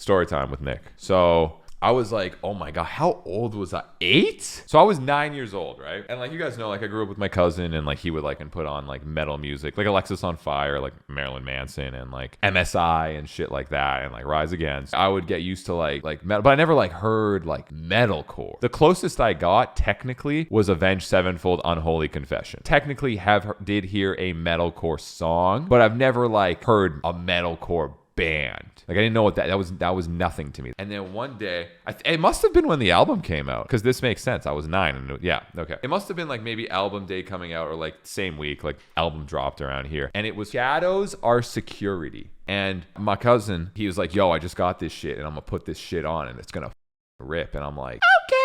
Story time with Nick. So I was like, oh my God, how old was I? 8? So I was 9 years old, right? And like you guys know, like I grew up with my cousin and like he would like and put on like metal music, like Alexis on Fire, like Marilyn Manson and like MSI and shit like that and like Rise Against. I would get used to like metal, but I never like heard like metalcore. The closest I got technically was Avenged Sevenfold Unholy Confession. Technically did hear a metalcore song, but I've never like heard a metalcore band. Like I didn't know what that was nothing to me. And then one day, it must have been when the album came out, because this makes sense. I was 9 and yeah, okay. It must have been like maybe album day coming out or like same week, like album dropped around here. And it was Shadows Are Security. And my cousin, he was like, yo, I just got this shit and I'm gonna put this shit on and it's gonna rip. And I'm like, okay.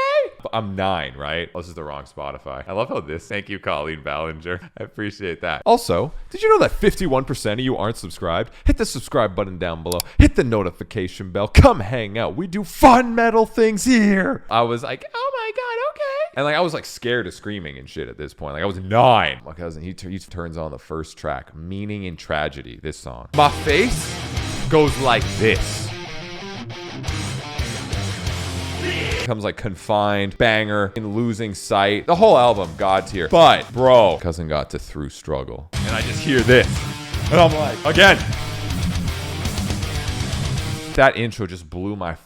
I'm 9, right? Oh, this is the wrong Spotify. I love how thank you, Colleen Ballinger. I appreciate that. Also, did you know that 51% of you aren't subscribed? Hit the subscribe button down below. Hit the notification bell. Come hang out. We do fun metal things here. I was like, oh my God, okay. And like, I was like scared of screaming and shit at this point. Like I was 9. My cousin, he turns on the first track, Meaning in Tragedy, this song. My face goes like this. Comes like Confined, Banger, In Losing Sight, the whole album, God tier. But bro, cousin got to Through Struggle, and I just hear this, and I'm like, again. That intro just blew my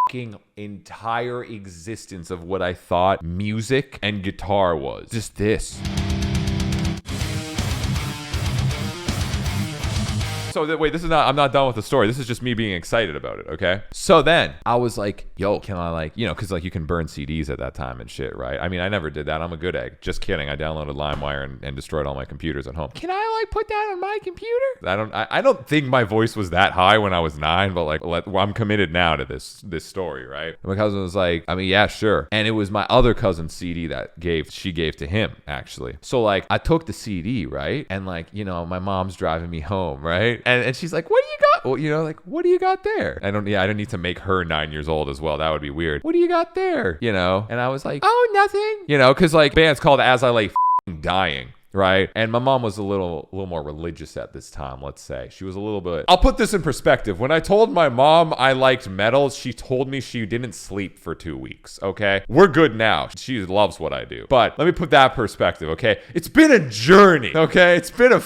fucking entire existence of what I thought music and guitar was. Just this. So wait, I'm not done with the story. This is just me being excited about it, okay? So then I was like, yo, can I like, because like you can burn CDs at that time and shit, right? I mean, I never did that. I'm a good egg. Just kidding. I downloaded LimeWire and destroyed all my computers at home. Can I like put that on my computer? I don't think my voice was that high when I was 9, but like I'm committed now to this story, right? And my cousin was like, I mean, yeah, sure. And it was my other cousin's CD that she gave to him, actually. So like I took the CD, right? And like, my mom's driving me home, right? And she's like, what do you got? Well, like, what do you got there? I don't need to make her 9 years old as well. That would be weird. What do you got there? And I was like, oh, nothing. Because like band's called As I Lay Dying. Right. And my mom was a little more religious at this time, let's say. She was a little bit. I'll put this in perspective. When I told my mom I liked metal, she told me she didn't sleep for 2 weeks. Okay. We're good now. She loves what I do. But let me put that perspective. Okay. It's been a journey. Okay. It's been a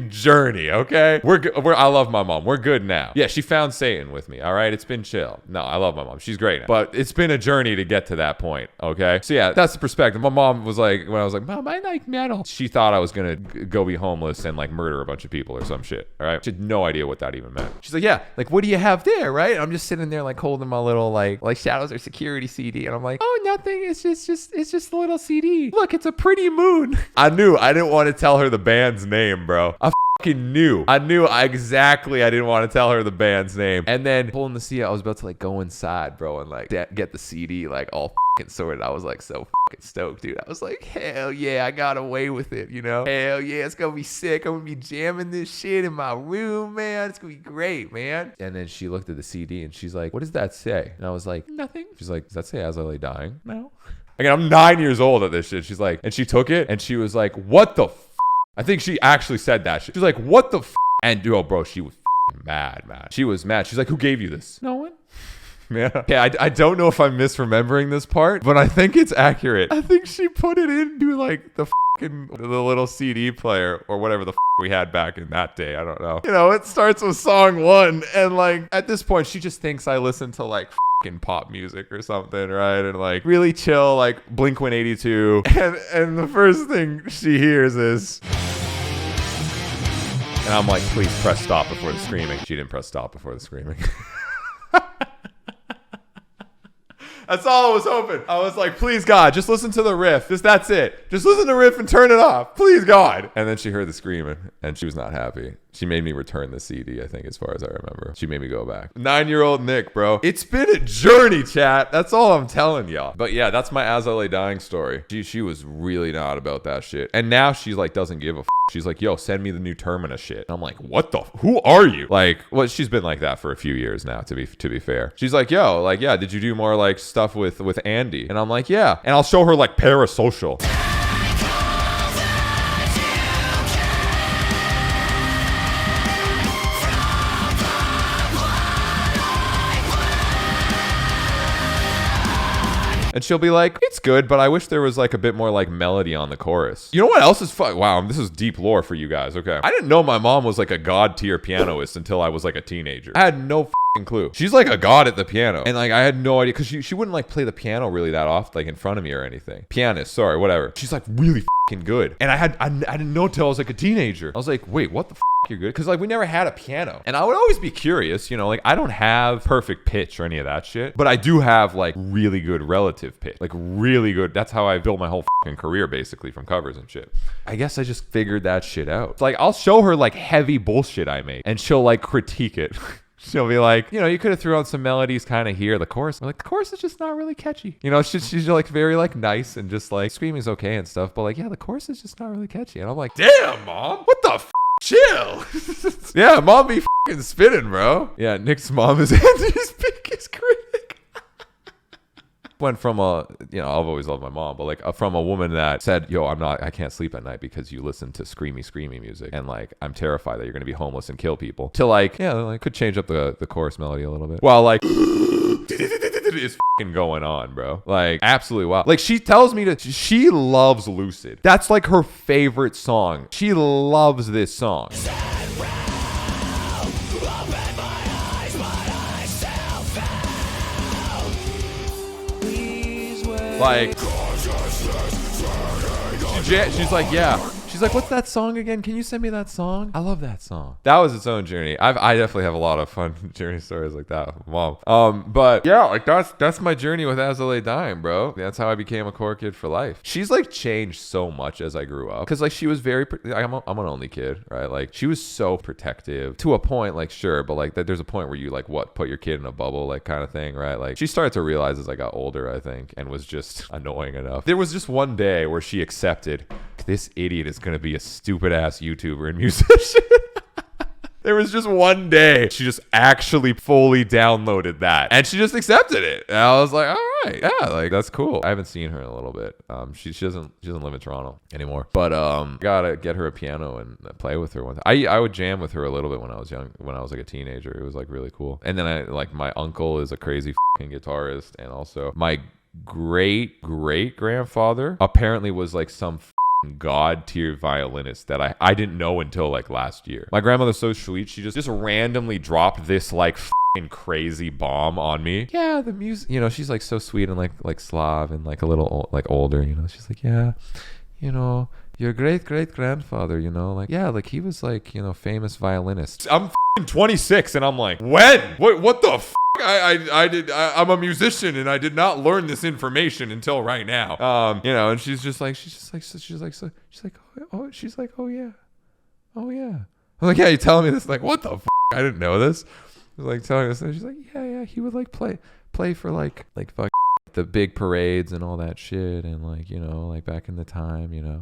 journey, okay? I love my mom. We're good now. Yeah, she found Satan with me, all right? It's been chill. No, I love my mom. She's great now. But it's been a journey to get to that point, okay? So yeah, that's the perspective. My mom was like, when I was like, Mom, I like metal, she thought I was gonna go be homeless and like murder a bunch of people or some shit, all right? She had no idea what that even meant. She's like, yeah, like what do you have there, right? I'm just sitting there like holding my little like Shadows Are Security CD, and I'm like, oh, nothing. It's just a little CD. Look, it's a pretty moon. I knew I didn't want to tell her the band's name, bro. I knew exactly I didn't want to tell her the band's name. And then pulling the CD, I was about to like go inside, bro, and like get the CD like all sorted. I was like so stoked, dude. I was like, hell yeah, I got away with it, Hell yeah, it's gonna be sick. I'm gonna be jamming this shit in my room, man. It's gonna be great, man. And then she looked at the CD and she's like, what does that say? And I was like, nothing. She's like, does that say As I Lay Dying? No. Again, I'm 9 years old at this shit. She's like, and she took it and she was like, what the I think she actually said that shit. She was like, what the And bro, she was mad, man. She was mad. She's like, who gave you this? No one. Yeah. Okay, I don't know if I'm misremembering this part, but I think it's accurate. I think she put it into like the little CD player or whatever the we had back in that day. I don't know. It starts with song 1, and like at this point, she just thinks I listen to like pop music or something, right? And like really chill, like Blink-182. And the first thing she hears is. And I'm like, please press stop before the screaming. She didn't press stop before the screaming. That's all I was hoping. I was like, please, God, just listen to the riff. That's it. Just listen to the riff and turn it off. Please, God. And then she heard the screaming, and she was not happy. She made me return the CD, I think, as far as I remember. She made me go back. 9-year-old Nick, bro. It's been a journey, chat. That's all I'm telling y'all. But yeah, that's my As I Lay Dying story. She was really not about that shit. And now she's like, doesn't give a f. She's like, yo, send me the new Termina shit. And I'm like, what the? Who are you? Like, well, she's been like that for a few years now, to be fair. She's like, yo, like, yeah, did you do more like stuff with Andy? And I'm like, yeah. And I'll show her like Parasocial. And she'll be like, it's good, but I wish there was like a bit more like melody on the chorus. You know what else is fun? Wow, this is deep lore for you guys. Okay. I didn't know my mom was like a god tier pianist until I was like a teenager. I had no clue. She's like a god at the piano. And like I had no idea because she wouldn't like play the piano really that often, like in front of me or anything. Pianist, sorry, whatever. She's like really good. And I didn't know till I was like a teenager. I was like, wait, what the you're good? Because like we never had a piano. And I would always be curious, you know, like I don't have perfect pitch or any of that shit, but I do have like really good relative pitch, like really good. That's how I built my whole career basically, from covers and shit. I guess I just figured that shit out. Like I'll show her like heavy bullshit I make and she'll like critique it. She'll be like, you know, you could have threw on some melodies kind of here. The chorus, I'm like, the chorus is just not really catchy. You know, she's like very like nice and just like screaming's okay and stuff. But like, yeah, the chorus is just not really catchy. And I'm like, damn, mom, what the chill. Yeah, mom be fucking spitting, bro. Yeah, Nick's mom is Anthony's biggest critic. Went from you know, I've always loved my mom, but like from a woman that said, yo, I can't sleep at night because you listen to screamy music. And like, I'm terrified that you're going to be homeless and kill people. To like, yeah, like could change up the chorus melody a little bit. Well, like is fucking going on, bro. Like absolutely wild. Like she tells me she loves Lucid. That's like her favorite song. She loves this song. Like she's like, yeah. She's like, what's that song again? Can you send me that song? I love that song. That was its own journey. I definitely have a lot of fun journey stories like that with mom. But yeah, like that's my journey with As I Lay Dying, bro. That's how I became a core kid for life. She's like changed so much as I grew up. Cause like she was very, I'm an only kid, right? Like she was so protective to a point, like sure, but like there's a point where you like put your kid in a bubble, like kind of thing, right? Like she started to realize as I got older, I think, and was just annoying enough. There was just one day where she accepted this idiot is going to be a stupid ass YouTuber and musician. There was just one day she just actually fully downloaded that and she just accepted it. And I was like, all right, yeah, like that's cool. I haven't seen her in a little bit. She doesn't live in Toronto anymore. But gotta get her a piano and play with her one time. I would jam with her a little bit when I was young, when I was like a teenager. It was like really cool. And then my uncle is a crazy fucking guitarist, and also my great grandfather apparently was like some god tier violinist that I didn't know until like last year. My grandmother's so sweet. She just randomly dropped this like crazy bomb on me. Yeah, the music, you know, she's like so sweet and like Slav and like a little like older, you know. She's like, yeah, you know, your great grandfather, you know, like yeah, like he was like, you know, famous violinist. I'm 26 and I'm like, when? What the I'm a musician and I did not learn this information until right now. You know, and she's like, oh yeah. I'm like, yeah, you telling me this? Like, what the I didn't know this. I was like telling us, and she's like, yeah, he would like play for like fuck the big parades and all that shit, and like, you know, like back in the time, you know.